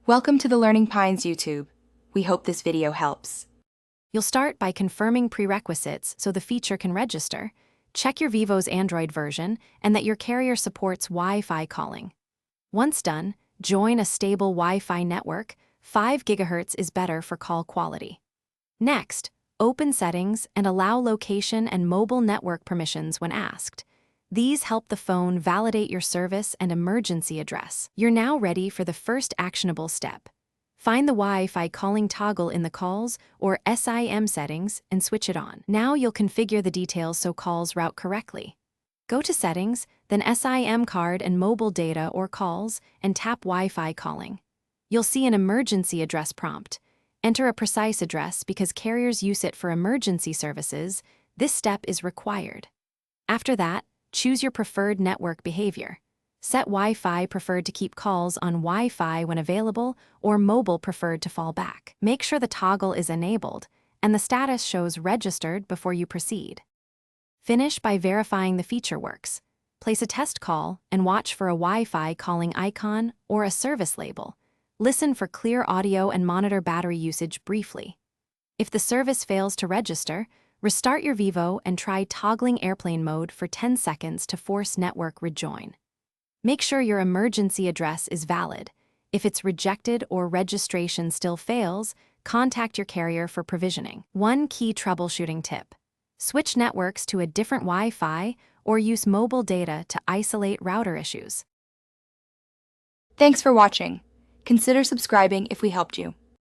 Welcome to the Learning Pines YouTube. We hope this video helps. You'll start by confirming prerequisites so the feature can register. Check your Vivo's Android version and that your carrier supports Wi-Fi calling. Once done, join a stable Wi-Fi network. 5 GHz is better for call quality. Next, open settings and allow location and mobile network permissions when asked. These help the phone validate your service and emergency address. You're now ready for the first actionable step. Find the Wi-Fi calling toggle in the calls or SIM settings and switch it on. Now you'll configure the details so calls route correctly. Go to Settings, then SIM card and mobile data or calls, and tap Wi-Fi calling. You'll see an emergency address prompt. Enter a precise address because carriers use it for emergency services. This step is required. After that, choose your preferred network behavior. Set Wi-Fi preferred to keep calls on Wi-Fi when available or mobile preferred to fall back. Make sure the toggle is enabled and the status shows registered before you proceed. Finish by verifying the feature works. Place a test call and watch for a Wi-Fi calling icon or a service label. Listen for clear audio and monitor battery usage briefly. If the service fails to register, restart your Vivo and try toggling airplane mode for 10 seconds to force network rejoin. Make sure your emergency address is valid. If it's rejected or registration still fails, contact your carrier for provisioning. One key troubleshooting tip: switch networks to a different Wi-Fi or use mobile data to isolate router issues. Thanks for watching. Consider subscribing if we helped you.